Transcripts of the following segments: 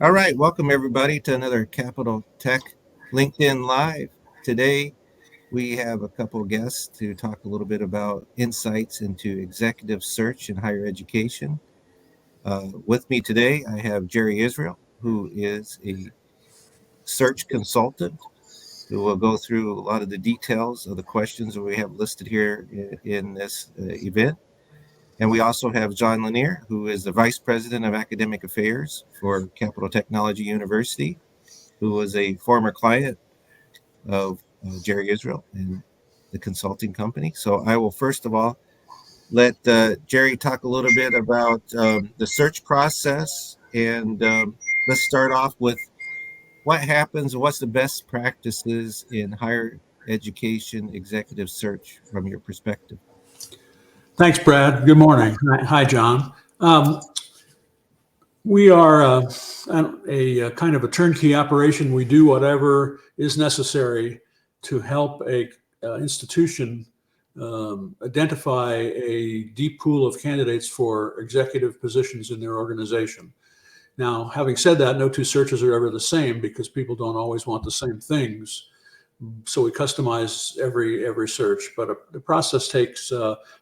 All right, welcome everybody to another Capital Tech LinkedIn Live. Today we have a couple of guests to talk a little bit about insights into executive search in higher education. With me today, I have Jerry Israel, who is a search consultant who will go through a lot of the details of the questions that we have listed here in this event. And we also have John Lanier, who is the Vice President of Academic Affairs for Capital Technology University, who was a former client of Jerry Israel and the consulting company. So I will first of all let Jerry talk a little bit about the search process. And let's start off with what happens, what's the best practices in higher education executive search from your perspective? Thanks, Brad. Good morning. Hi, John. We are a kind of a turnkey operation. We do whatever is necessary to help a institution identify a deep pool of candidates for executive positions in their organization. Now, having said that, no two searches are ever the same because people don't always want the same things. So we customize every search, but the process takes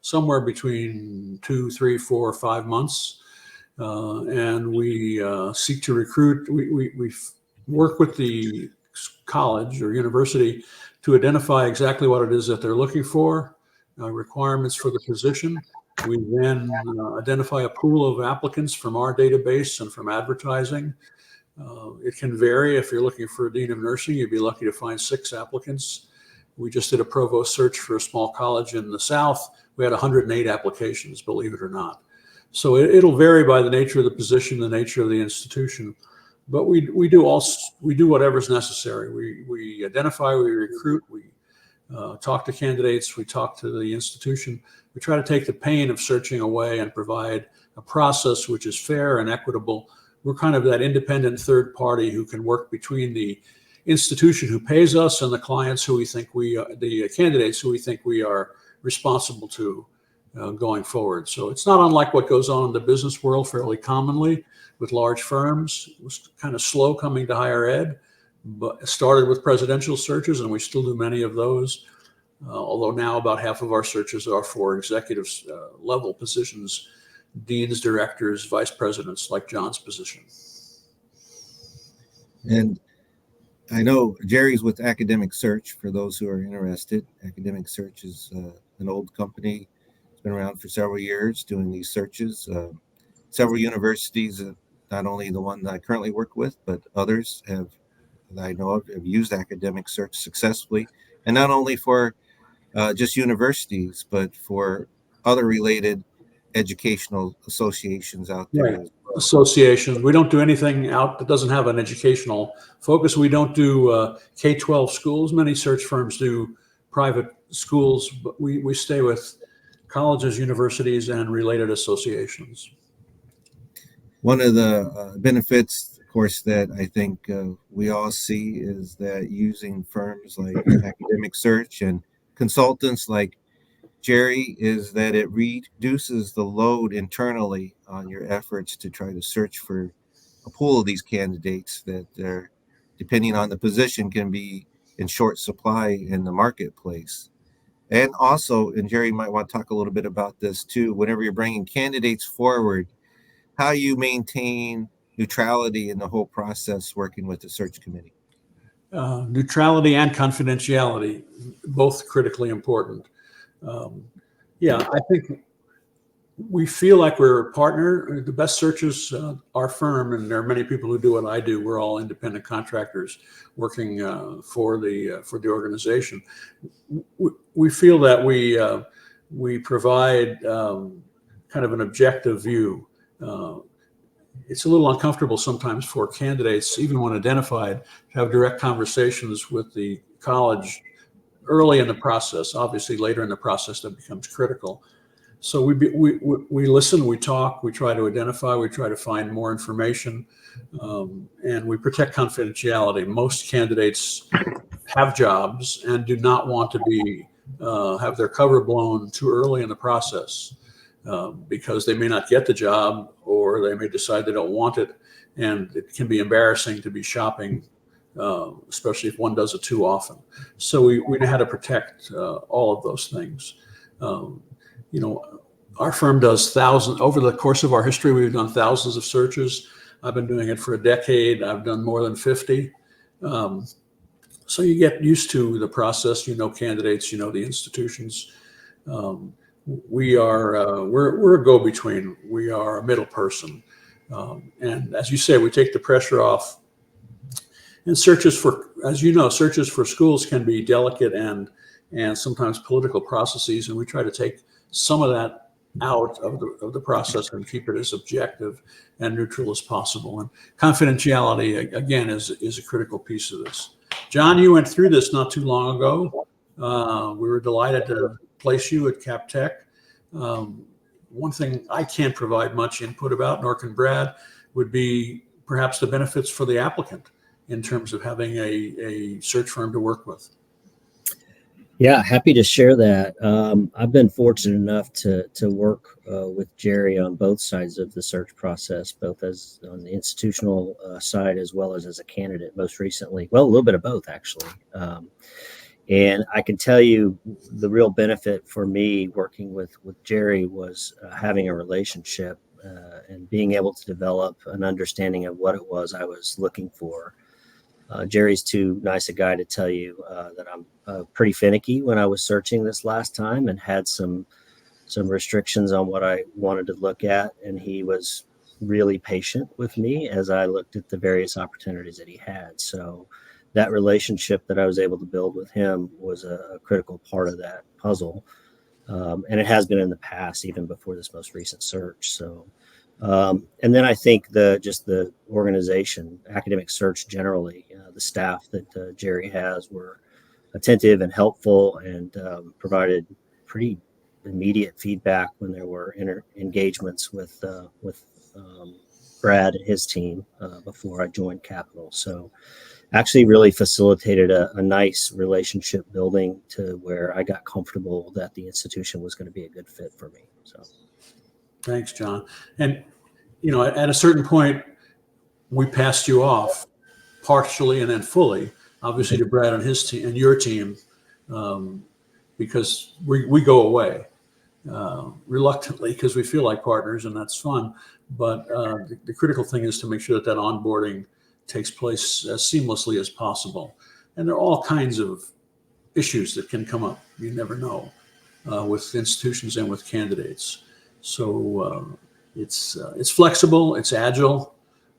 somewhere between 2, 3, 4, 5 months. And we seek to recruit. We work with the college or university to identify exactly what it is that they're looking for, requirements for the position. We then identify a pool of applicants from our database and from advertising. It can vary. If you're looking for a dean of nursing, you'd be lucky to find 6 applicants. We just did a provost search for a small college in the South. We had 108 applications, believe it or not. So it'll vary by the nature of the position, the nature of the institution, but we do whatever's necessary. We identify, we recruit, we talk to candidates, we talk to the institution. We try to take the pain of searching away and provide a process which is fair and equitable. We're kind of that independent third party who can work between the institution who pays us and the clients who we think the candidates who we think we are responsible to going forward. So it's not unlike what goes on in the business world fairly commonly with large firms. It was kind of slow coming to higher ed, but it started with presidential searches, and we still do many of those. Although now about half of our searches are for executive level positions, deans, directors, vice presidents, like John's position. And I know Jerry's with Academic Search. For those who are interested, Academic Search is an old company. It's been around for several years doing these searches. Several universities, not only the one that I currently work with, but others that I know of have used Academic Search successfully. And not only for just universities, but for other related educational associations out there. Right. Associations. We don't do anything out that doesn't have an educational focus. We don't do K-12 schools. Many search firms do private schools, but we stay with colleges, universities, and related associations. One of the benefits, of course, that I think we all see is that using firms like Academic Search and consultants like Jerry is that it reduces the load internally on your efforts to try to search for a pool of these candidates that are, depending on the position, can be in short supply in the marketplace. And also, and Jerry might want to talk a little bit about this too, whenever you're bringing candidates forward, how you maintain neutrality in the whole process working with the search committee. Neutrality and confidentiality, both critically important. I think we feel like we're a partner. The best searches, our firm, and there are many people who do what I do. We're all independent contractors working for the organization. We feel that we provide kind of an objective view. It's a little uncomfortable sometimes for candidates, even when identified, to have direct conversations with the college early in the process. Obviously, later in the process, that becomes critical. So we listen, we talk, we try to identify, we try to find more information, and we protect confidentiality. Most candidates have jobs and do not want to have their cover blown too early in the process. because they may not get the job, or they may decide they don't want it. And it can be embarrassing to be shopping, especially if one does it too often. So we know how to protect all of those things. You know, our firm does thousands, over the course of our history, we've done thousands of searches. I've been doing it for a decade. I've done more than 50. So you get used to the process, you know candidates, you know the institutions. We're a go-between. We are a middle person. And as you say, we take the pressure off. And searches for, as you know, searches for schools can be delicate and sometimes political processes, and we try to take some of that out of the process and keep it as objective and neutral as possible. And confidentiality, again, is a critical piece of this. John, you went through this not too long ago. We were delighted to place you at CapTech. One thing I can't provide much input about, nor can Brad, would be perhaps the benefits for the applicant in terms of having a search firm to work with. Yeah, happy to share that. I've been fortunate enough to work with Jerry on both sides of the search process, both as on the institutional side as well as a candidate most recently. Well, a little bit of both, actually. And I can tell you the real benefit for me working with Jerry was having a relationship and being able to develop an understanding of what it was I was looking for. Jerry's too nice a guy to tell you that I'm pretty finicky when I was searching this last time and had some restrictions on what I wanted to look at. And he was really patient with me as I looked at the various opportunities that he had. So that relationship that I was able to build with him was a critical part of that puzzle. And it has been in the past, even before this most recent search. So, and then I think the organization, academic search generally, the staff that Jerry has were attentive and helpful and provided pretty immediate feedback when there were engagements with Brad and his team before I joined Capital. So actually really facilitated a nice relationship building to where I got comfortable that the institution was going to be a good fit for me. So thanks, John. And, you know, at a certain point, we passed you off partially and then fully, obviously, to Brad and his team and your team, because we go away reluctantly because we feel like partners, and that's fun. But the critical thing is to make sure that onboarding takes place as seamlessly as possible. And there are all kinds of issues that can come up. You never know with institutions and with candidates. So it's flexible, it's agile,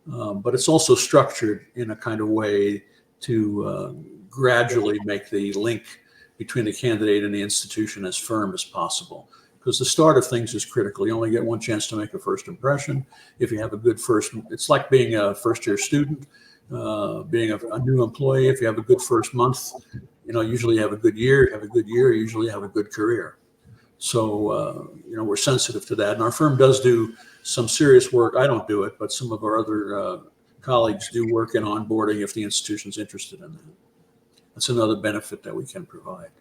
but it's also structured in a kind of way to gradually make the link between the candidate and the institution as firm as possible. Because the start of things is critical. You only get one chance to make a first impression. If you have a good it's like being a first-year student, being a new employee. If you have a good first month, you know, usually you have a good year. Have a good year, you usually have a good career. So, you know, we're sensitive to that. And our firm does do some serious work. I don't do it, but some of our other colleagues do work in onboarding if the institution's interested in that. That's another benefit that we can provide.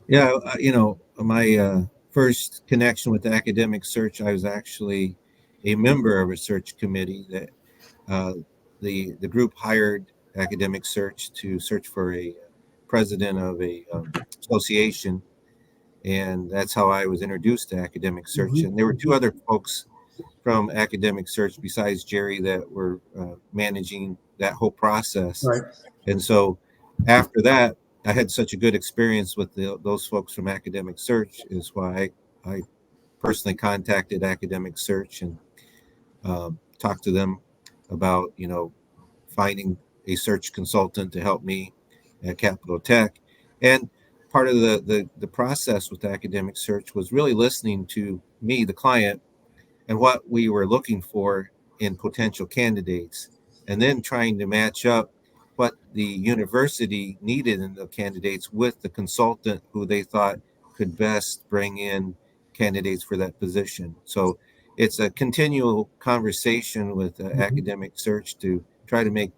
Yeah, you know, my first connection with academic search, I was actually a member of a search committee that the group hired academic search to search for a president of a association, and that's how I was introduced to academic search. Mm-hmm. And there were two other folks from academic search besides Jerry that were managing that whole process. Right. And so after that, I had such a good experience with those folks from academic search is why I personally contacted academic search and talked to them about, you know, finding a search consultant to help me at Capital Tech. And part of the process with academic search was really listening to me, the client, and what we were looking for in potential candidates, and then trying to match up what the university needed in the candidates with the consultant who they thought could best bring in candidates for that position. So it's a continual conversation with academic search to try to make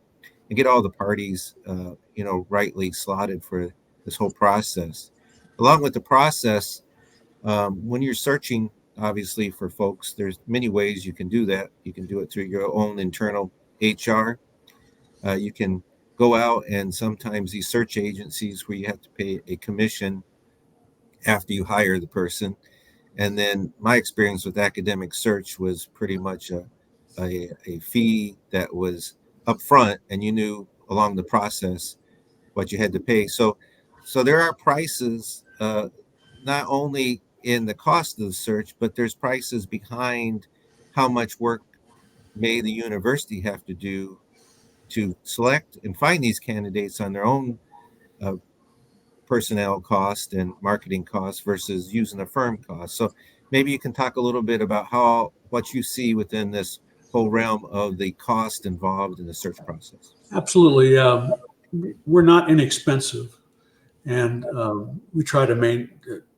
and get all the parties, you know, rightly slotted for this whole process. Along with the process, when you're searching obviously for folks, there's many ways you can do that. You can do it through your own internal HR. You can go out, and sometimes these search agencies where you have to pay a commission after you hire the person. And then my experience with academic search was pretty much a fee that was upfront, and you knew along the process what you had to pay. So there are prices, not only in the cost of the search, but there's prices behind how much work may the university have to do to select and find these candidates on their own uh, personnel cost and marketing costs versus using a firm cost. So maybe you can talk a little bit about what you see within this whole realm of the cost involved in the search process. Absolutely. We're not inexpensive, and we try to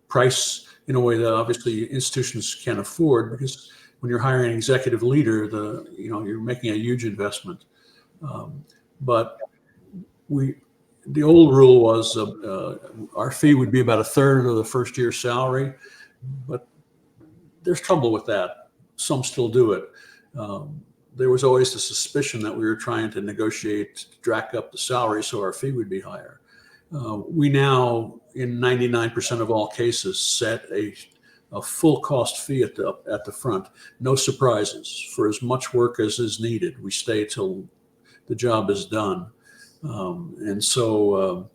price in a way that obviously institutions can afford, because when you're hiring an executive leader, you're making a huge investment. But the old rule was our fee would be about a third of the first year's salary, but there's trouble with that. Some still do it. There was always the suspicion that we were trying to negotiate to jack up the salary so our fee would be higher. We now, in 99% of all cases, set a full cost fee at the front. No surprises. For as much work as is needed, we stay till the job is done. And so,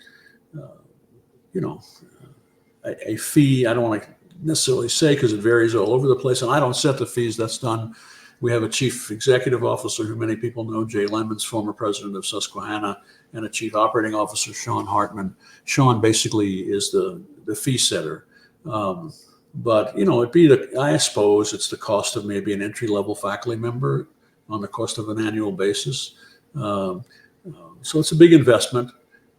a fee, I don't want to necessarily say, because it varies all over the place, and I don't set the fees. That's done. We have a chief executive officer who many people know, Jay Lemons, former president of Susquehanna, and a chief operating officer, Sean Hartman. Sean basically is the fee setter. But I suppose it's the cost of maybe an entry-level faculty member on the cost of an annual basis. So it's a big investment,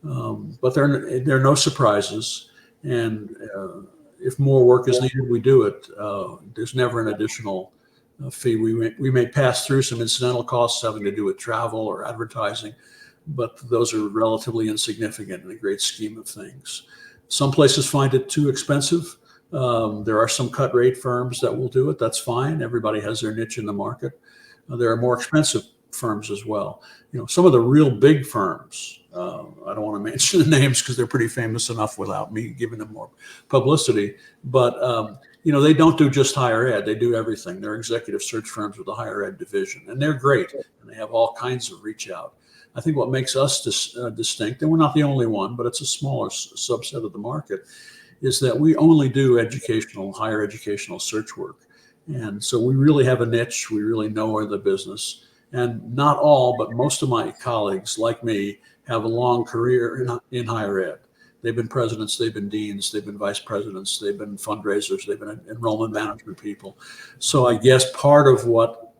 but there are no surprises. And if more work is needed, we do it. There's never an additional fee. We may pass through some incidental costs having to do with travel or advertising, but those are relatively insignificant in the great scheme of things. Some places find it too expensive. There are some cut rate firms that will do it. That's fine. Everybody has their niche in the market. There are more expensive firms as well. Some of the real big firms, I don't want to mention the names because they're pretty famous enough without me giving them more publicity, but they don't do just higher ed. They do everything. They're executive search firms with a higher ed division, and they're great, and they have all kinds of reach out. I think what makes us distinct, and we're not the only one, but it's a smaller subset of the market, is that we only do higher educational search work. And so we really have a niche. We really know the business. And not all, but most of my colleagues, like me, have a long career in higher ed. They've been presidents, they've been deans, they've been vice presidents, they've been fundraisers, they've been enrollment management people. So I guess part of what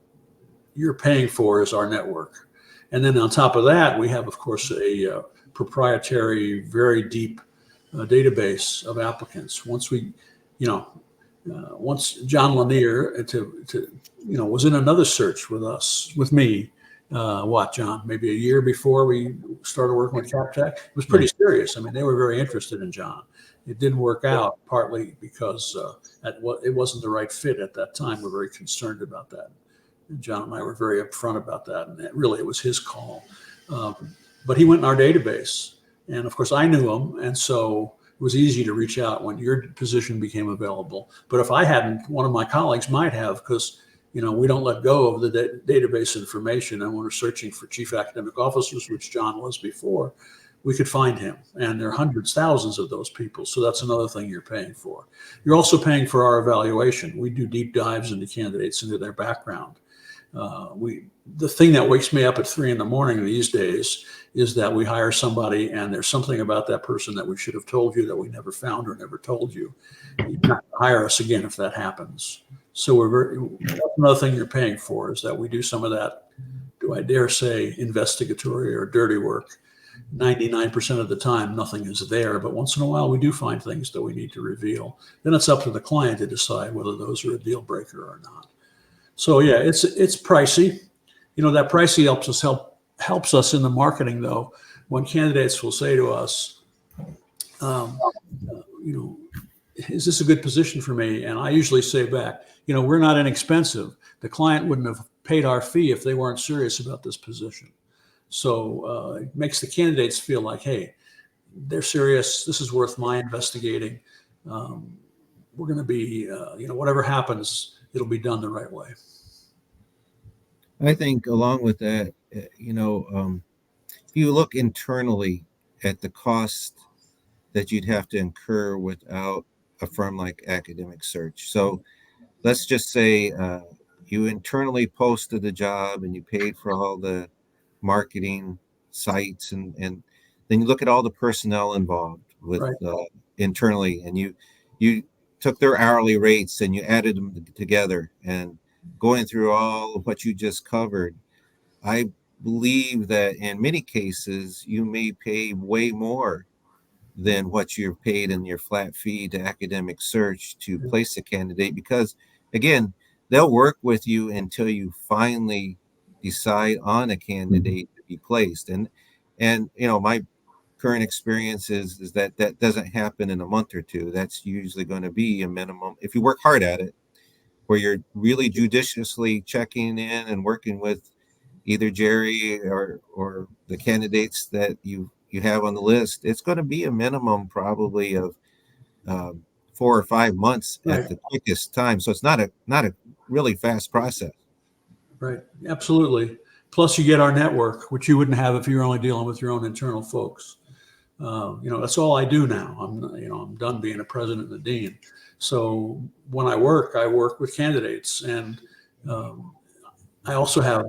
you're paying for is our network. And then on top of that, we have, of course, a proprietary, very deep database of applicants. Once John Lanier was in another search with me, John, maybe a year before we started working with CapTech. It was pretty serious. I mean, they were very interested in John. It didn't work out, partly because it wasn't the right fit at that time. We're very concerned about that. And John and I were very upfront about that, and it was his call. But he went in our database, and of course I knew him, and so it was easy to reach out when your position became available. But if I hadn't, one of my colleagues might have, because we don't let go of the database information. And when we're searching for chief academic officers, which John was before, we could find him. And there are hundreds, thousands of those people. So that's another thing you're paying for. You're also paying for our evaluation. We do deep dives into candidates, into their background. The thing that wakes me up at 3 a.m. these days is that we hire somebody and there's something about that person that we should have told you that we never found or never told you. You're not going to hire us again if that happens. So that's another thing you're paying for, is that we do some of that, do I dare say, investigatory or dirty work. 99% of the time, nothing is there, but once in a while we do find things that we need to reveal. Then it's up to the client to decide whether those are a deal breaker or not. So yeah, it's pricey. That pricey helps us in the marketing, though, when candidates will say to us, is this a good position for me? And I usually say back, we're not inexpensive. The client wouldn't have paid our fee if they weren't serious about this position. So it makes the candidates feel like, hey, they're serious. This is worth my investigating. We're going to be, whatever happens, it'll be done the right way. I think along with that, if you look internally at the cost that you'd have to incur without a firm like Academic Search. So let's just say you internally posted the job and you paid for all the marketing sites, and then you look at all the personnel involved with Right. Internally, and you took their hourly rates and you added them together, and going through all of what you just covered, I believe that in many cases you may pay way more than what you're paid in your flat fee to Academic Search to place a candidate, because again, they'll work with you until you finally decide on a candidate to be placed. And my current experience is that that doesn't happen in a month or two. That's usually going to be a minimum, if you work hard at it, where you're really judiciously checking in and working with either Jerry or the candidates that you have on the list. It's going to be a minimum probably of 4 or 5 months Right. at the quickest time. So it's not a really fast process. Right. Absolutely. Plus you get our network, which you wouldn't have if you were only dealing with your own internal folks. That's all I do now. I'm done being a president and a dean. So when I work with candidates, and I also have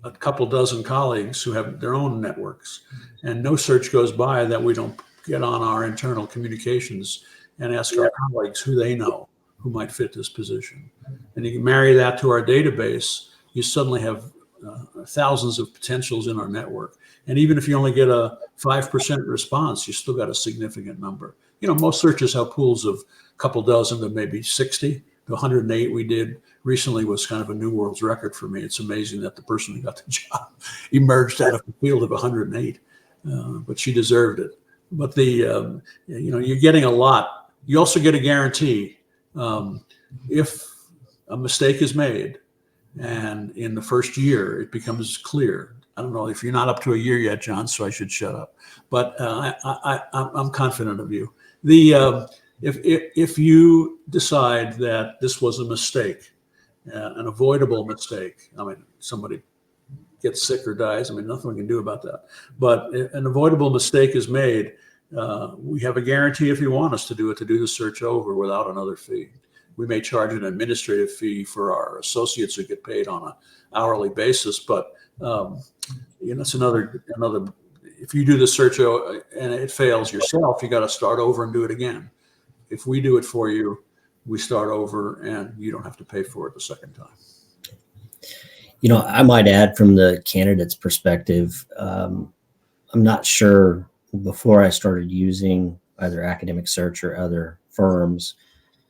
a couple dozen colleagues who have their own networks, and no search goes by that we don't get on our internal communications and ask our colleagues who they know who might fit this position. And you can marry that to our database, you suddenly have thousands of potentials in our network. And even if you only get a 5% response, you still got a significant number. Most searches have pools of a couple dozen to maybe 60. The 108 we did recently was kind of a new world's record for me. It's amazing that the person who got the job emerged out of a field of 108, but she deserved it. But you're getting a lot. You also get a guarantee. If a mistake is made, and in the first year it becomes clear. I don't know if you're not up to a year yet, John, so I should shut up. But I'm confident of you. If you decide that this was a mistake, an avoidable mistake, somebody gets sick or dies, nothing we can do about that. But an avoidable mistake is made, we have a guarantee, if you want us to do the search over without another fee. We may charge an administrative fee for our associates who get paid on an hourly basis, but it's another. If you do the search and it fails yourself, you got to start over and do it again. If we do it for you, we start over, and you don't have to pay for it the second time. I might add from the candidate's perspective, I'm not sure before I started using either Academic Search or other firms,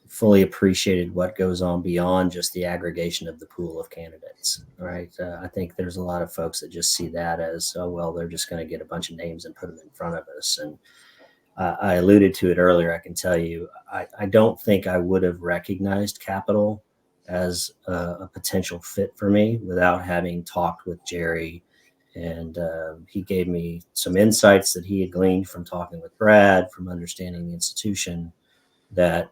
fully appreciated what goes on beyond just the aggregation of the pool of candidates, right? I think there's a lot of folks that just see that as, oh, well, they're just going to get a bunch of names and put them in front of us. And I alluded to it earlier. I can tell you, I don't think I would have recognized Capital as a potential fit for me without having talked with Jerry. And he gave me some insights that he had gleaned from talking with Brad, from understanding the institution, that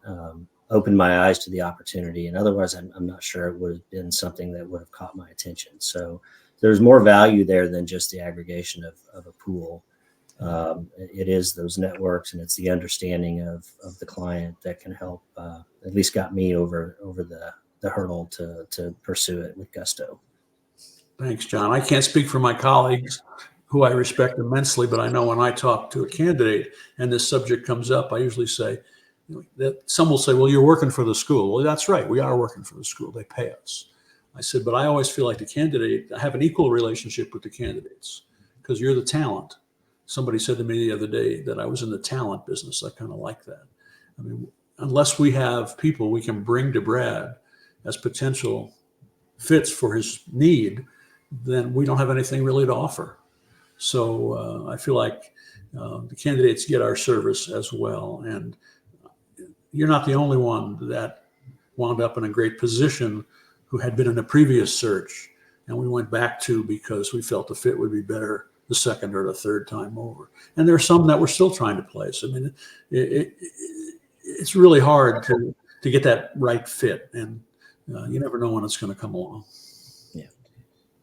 opened my eyes to the opportunity. And otherwise, I'm not sure it would have been something that would have caught my attention. So there's more value there than just the aggregation of a pool. It is those networks, and it's the understanding of the client that can help, at least got me over the hurdle to pursue it with gusto. Thanks, John. I can't speak for my colleagues, who I respect immensely, but I know when I talk to a candidate and this subject comes up, I usually say that some will say, well, you're working for the school. Well, that's right. We are working for the school. They pay us. I said, but I always feel like I have an equal relationship with the candidates because you're the talent. Somebody said to me the other day that I was in the talent business. I kind of like that. Unless we have people we can bring to Brad as potential fits for his need, then we don't have anything really to offer. So I feel like the candidates get our service as well. And you're not the only one that wound up in a great position who had been in a previous search, and we went back to because we felt the fit would be better the second or the third time over. And there are some that we're still trying to place. I mean, it's really hard to get that right fit, and you never know when it's going to come along.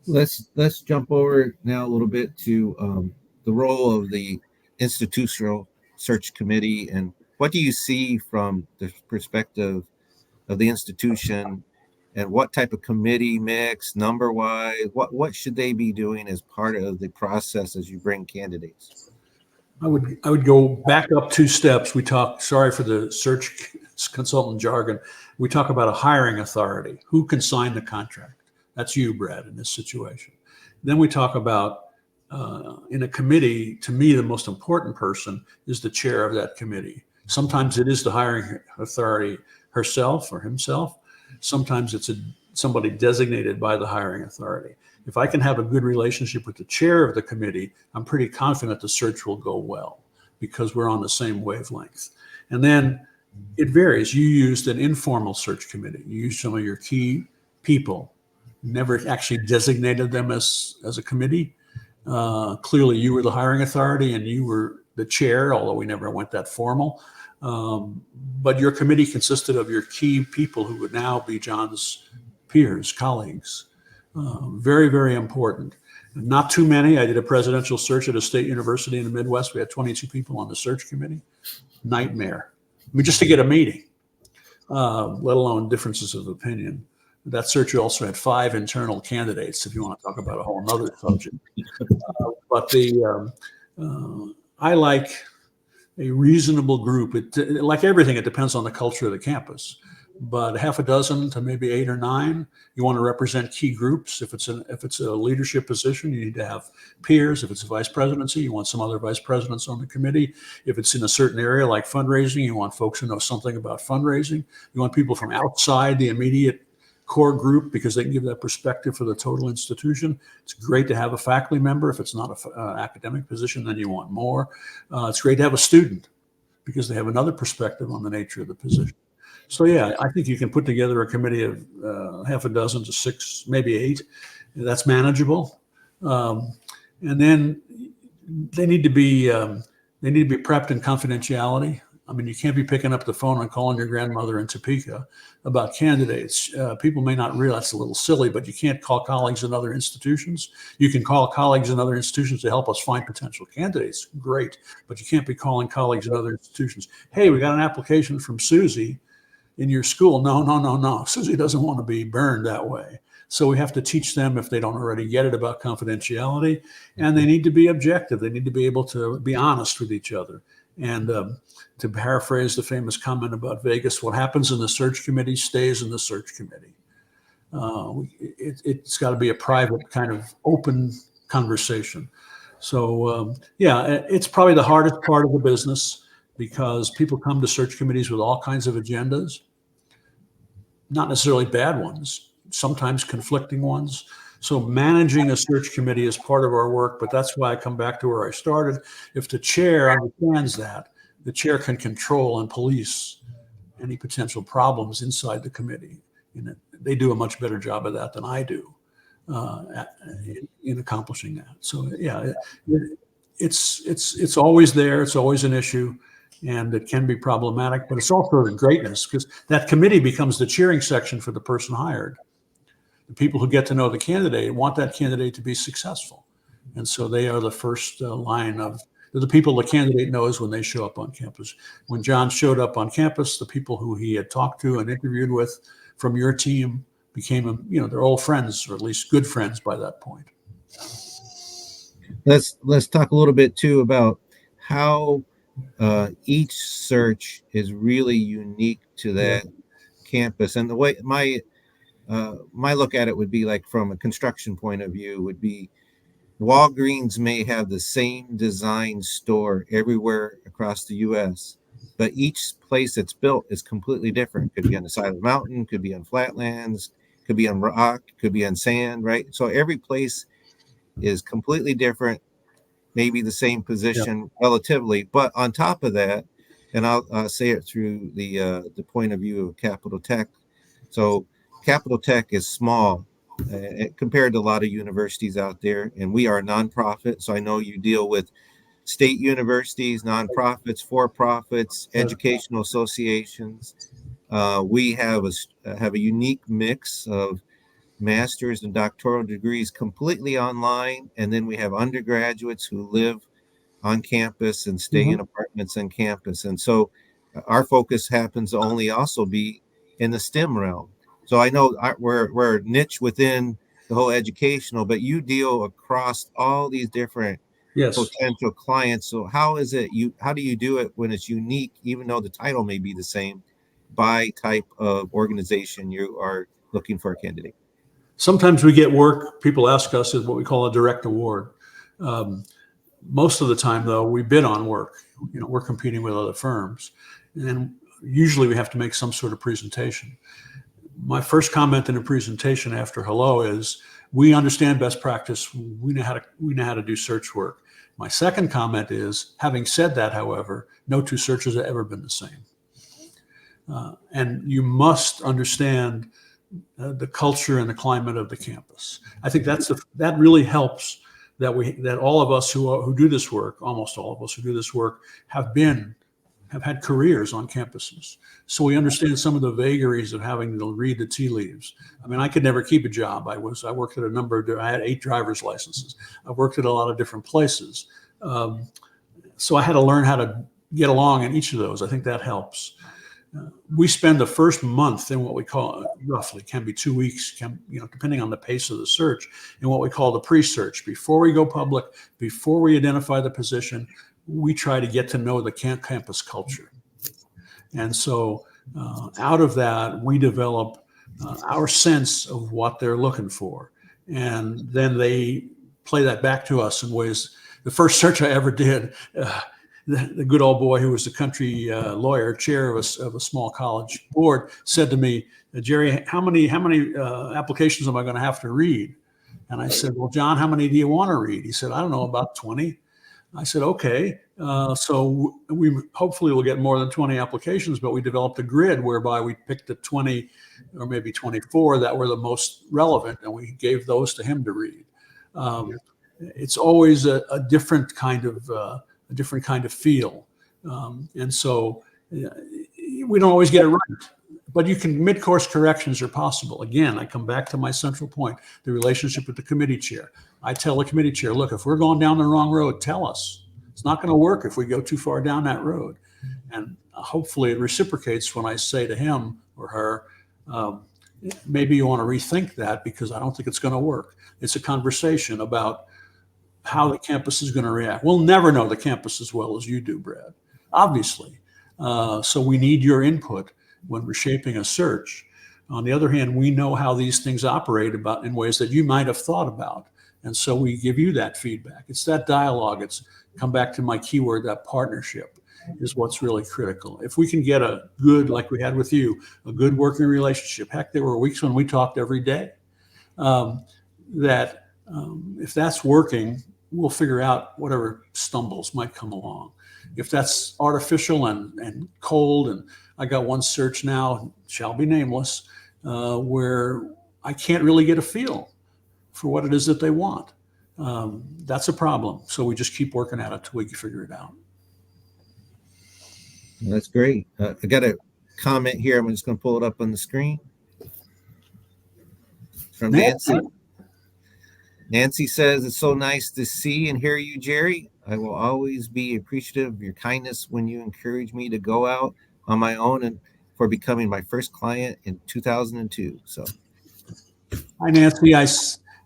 Let's jump over now a little bit to the role of the institutional search committee, and what do you see from the perspective of the institution, and what type of committee mix, number wise, what should they be doing as part of the process as you bring candidates? I would go back up 2 steps. We talk, sorry for the search consultant jargon, we talk about a hiring authority. Who can sign the contract? That's you, Brad, in this situation. Then we talk about in a committee, to me, the most important person is the chair of that committee. Sometimes it is the hiring authority herself or himself. Sometimes it's somebody designated by the hiring authority. If I can have a good relationship with the chair of the committee, I'm pretty confident the search will go well because we're on the same wavelength. And then it varies. You used an informal search committee. You used some of your key people, never actually designated them as a committee. Clearly, you were the hiring authority and you were the chair, although we never went that formal. But your committee consisted of your key people who would now be John's peers, colleagues. Very, very important. Not too many. I did a presidential search at a state university in the Midwest. We had 22 people on the search committee. Nightmare. I mean, just to get a meeting, let alone differences of opinion. That search also had 5 internal candidates, if you want to talk about a whole nother subject. But I like a reasonable group. Like everything, it depends on the culture of the campus. But half a dozen to maybe 8 or 9. You want to represent key groups. If it's a leadership position, you need to have peers. If it's a vice presidency, you want some other vice presidents on the committee. If it's in a certain area like fundraising, you want folks who know something about fundraising. You want people from outside the immediate core group because they can give that perspective for the total institution. It's great to have a faculty member. If it's not an academic position, then you want more. It's great to have a student because they have another perspective on the nature of the position. So yeah, I think you can put together a committee of half a dozen to 6, maybe 8. That's manageable. And then they need to be prepped in confidentiality. I mean, you can't be picking up the phone and calling your grandmother in Topeka about candidates. People may not realize it's a little silly, but you can't call colleagues in other institutions. You can call colleagues in other institutions to help us find potential candidates. Great. But you can't be calling colleagues in other institutions. Hey, we got an application from Susie in your school. No. Susie doesn't want to be burned that way. So we have to teach them, if they don't already get it, about confidentiality. And they need to be objective. They need to be able to be honest with each other. And to paraphrase the famous comment about Vegas, what happens in the search committee stays in the search committee. It's got to be a private kind of open conversation. So it's probably the hardest part of the business because people come to search committees with all kinds of agendas, not necessarily bad ones, sometimes conflicting ones. So managing a search committee is part of our work, but that's why I come back to where I started. If the chair understands that, the chair can control and police any potential problems inside the committee. They do a much better job of that than I do in accomplishing that. So yeah, it's always there. It's always an issue, and it can be problematic, but it's also a greatness because that committee becomes the cheering section for the person hired. The people who get to know the candidate want that candidate to be successful. And so they are the first line of the people the candidate knows when they show up on campus. When John showed up on campus, the people who he had talked to and interviewed with from your team became, they're old friends, or at least good friends by that point. Let's talk a little bit too about how each search is really unique to that campus. And the way my look at it would be like from a construction point of view would be Walgreens may have the same design store everywhere across the U.S., but each place that's built is completely different. Could be on the side of a mountain, could be on flatlands, could be on rock, could be on sand, right? So every place is completely different, maybe the same position relatively, but on top of that, and I'll say it through the point of view of Capital Tech. So Capital Tech is small compared to a lot of universities out there, and we are a nonprofit. So I know you deal with state universities, nonprofits, for-profits, educational associations. We have a unique mix of master's and doctoral degrees completely online, and then we have undergraduates who live on campus and stay in apartments on campus. And so our focus happens to only also be in the STEM realm. So I know we're niche within the whole educational, but you deal across all these different Yes. potential clients. So how do you do it when it's unique, even though the title may be the same, by type of organization you are looking for a candidate? Sometimes we get work. People ask us is what we call a direct award. Most of the time, though, we bid on work. We're competing with other firms, and usually we have to make some sort of presentation. My first comment in a presentation after hello is, we understand best practice. We know how to do search work. My second comment is, having said that, however, no two searches have ever been the same. And you must understand the culture and the climate of the campus. I think that really helps that all of us who do this work, almost all of us who do this work, have had careers on campuses. So we understand some of the vagaries of having to read the tea leaves. I mean, I could never keep a job. I worked at I had 8 driver's licenses. I worked at a lot of different places. So I had to learn how to get along in each of those. I think that helps. We spend the first month in what we call, roughly, can be 2 weeks, depending on the pace of the search, in what we call the pre-search. Before we go public, before we identify the position, we try to get to know the campus culture. And so out of that, we develop our sense of what they're looking for. And then they play that back to us in ways. The first search I ever did, the good old boy who was the country lawyer, chair of a small college board, said to me, "Jerry, how many applications am I going to have to read?" And I said, "Well, John, how many do you want to read?" He said, "I don't know, about 20. I said, "Okay." So we hopefully will get more than 20 applications, but we developed a grid whereby we picked the 20 or maybe 24 that were the most relevant, and we gave those to him to read. It's always a different kind of feel, and so we don't always get it right. But mid-course corrections are possible. Again, I come back to my central point, the relationship with the committee chair. I tell the committee chair, look, if we're going down the wrong road, tell us. It's not going to work if we go too far down that road. And hopefully it reciprocates when I say to him or her, maybe you want to rethink that because I don't think it's going to work. It's a conversation about how the campus is going to react. We'll never know the campus as well as you do, Brad, obviously. So we need your input when we're shaping a search. On the other hand, we know how these things operate in ways that you might have thought about. And so we give you that feedback. It's that dialogue. It's come back to my keyword, that partnership is what's really critical. If we can get a good, like we had with you, a good working relationship. Heck, there were weeks when we talked every day. If that's working, we'll figure out whatever stumbles might come along. If that's artificial and cold, and I got one search now, shall be nameless, where I can't really get a feel for what it is that they want. That's a problem. So we just keep working at it till we can figure it out. That's great. I got a comment here. I'm just going to pull it up on the screen from Nancy. Nancy says, "It's so nice to see and hear you, Jerry. I will always be appreciative of your kindness when you encourage me to go out on my own and for becoming my first client in 2002. So, hi, Nancy. I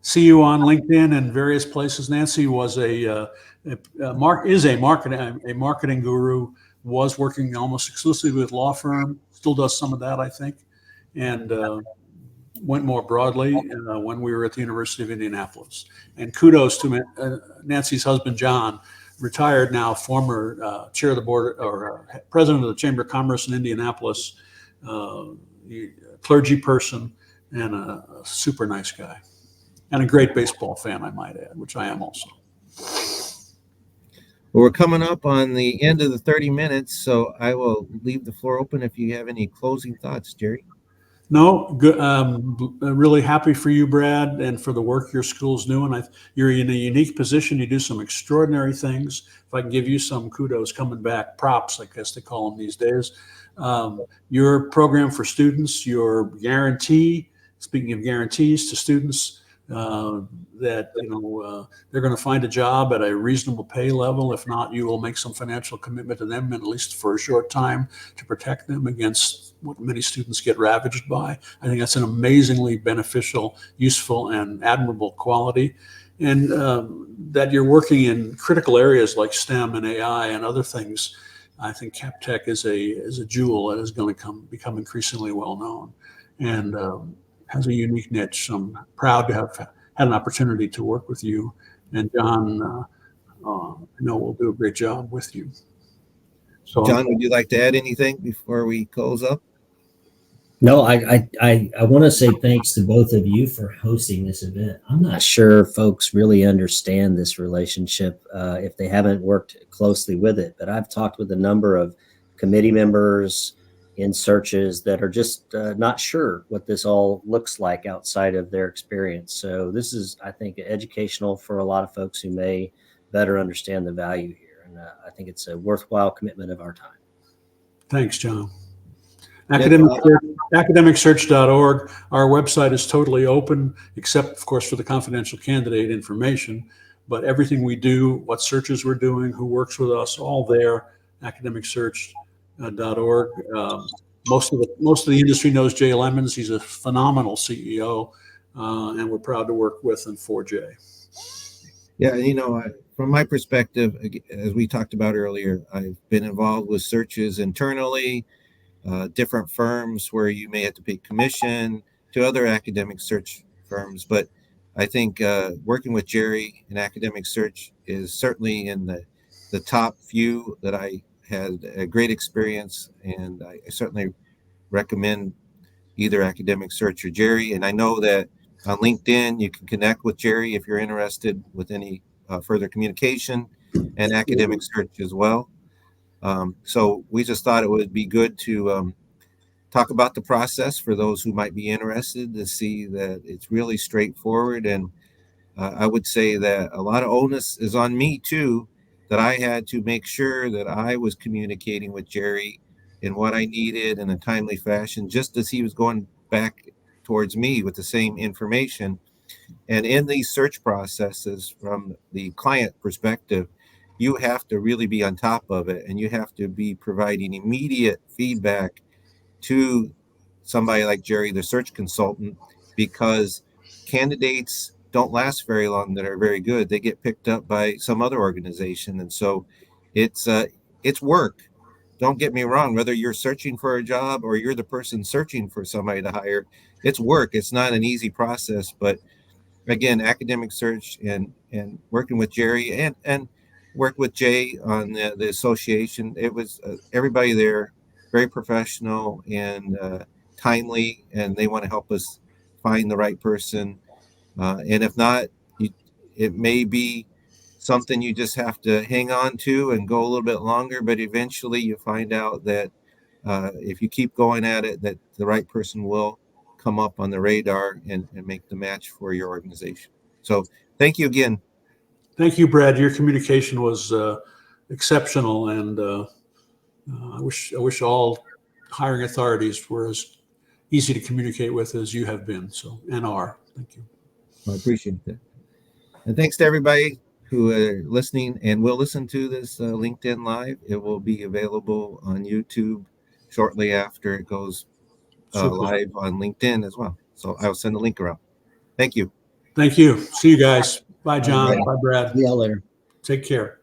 see you on LinkedIn and various places. Nancy was a marketing guru, was working almost exclusively with law firm, still does some of that, I think, and went more broadly when we were at the University of Indianapolis. And kudos to Nancy's husband, John, retired now, former chair of the board or president of the Chamber of Commerce in Indianapolis, clergy person, and a super nice guy. And a great baseball fan, I might add, which I am also. Well, we're coming up on the end of the 30 minutes, so I will leave the floor open if you have any closing thoughts, Jerry. No, good. Really happy for you, Brad, and for the work your school's doing. You're in a unique position. You do some extraordinary things. If I can give you some kudos coming back, props, I guess they call them these days. Your program for students, your guarantee, speaking of guarantees to students, that they're going to find a job at a reasonable pay level. If not, you will make some financial commitment to them, at least for a short time, to protect them against what many students get ravaged by. I think that's an amazingly beneficial, useful, and admirable quality. And that you're working in critical areas like STEM and AI and other things. I think CapTech is a jewel that is going to become increasingly well known, and has a unique niche. I'm proud to have had an opportunity to work with you, and John, I know will do a great job with you. So, John, would you like to add anything before we close up? No, I want to say thanks to both of you for hosting this event. I'm not sure folks really understand this relationship if they haven't worked closely with it, but I've talked with a number of committee members in searches that are just not sure what this all looks like outside of their experience. So this is, I think, educational for a lot of folks who may better understand the value here. And I think it's a worthwhile commitment of our time. Thanks, John. Academicsearch.org. Our website is totally open, except, of course, for the confidential candidate information. But everything we do, what searches we're doing, who works with us, all there. Academicsearch.org. Most of the industry knows Jay Lemons. He's a phenomenal CEO, and we're proud to work with and for Jay. Yeah, from my perspective, as we talked about earlier, I've been involved with searches internally. Different firms where you may have to pay commission to other academic search firms. But I think working with Jerry in Academic Search is certainly in the top few that I had a great experience, and I certainly recommend either Academic Search or Jerry. And I know that on LinkedIn, you can connect with Jerry if you're interested with any further communication, and Academic Search as well. So we just thought it would be good to talk about the process for those who might be interested, to see that it's really straightforward. And I would say that a lot of onus is on me too, that I had to make sure that I was communicating with Jerry in what I needed in a timely fashion, just as he was going back towards me with the same information. And in these search processes, from the client perspective, you have to really be on top of it, and you have to be providing immediate feedback to somebody like Jerry, the search consultant, because candidates don't last very long that are very good. They get picked up by some other organization. And so it's work. Don't get me wrong, whether you're searching for a job or you're the person searching for somebody to hire, it's work. It's not an easy process. But again, Academic Search and working with Jerry and worked with Jay on the association. It was everybody there, very professional and timely, and they want to help us find the right person. And if not, it may be something you just have to hang on to and go a little bit longer, but eventually you find out that if you keep going at it, that the right person will come up on the radar and make the match for your organization. So thank you again. Thank you, Brad. Your communication was exceptional, and I wish all hiring authorities were as easy to communicate with as you have been, and are. Thank you. I appreciate that. And thanks to everybody who are listening and will listen to this LinkedIn Live. It will be available on YouTube shortly after it goes live on LinkedIn as well. So I'll send the link around. Thank you. Thank you. See you guys. Bye, John. Bye, Brad. See y'all later. Take care.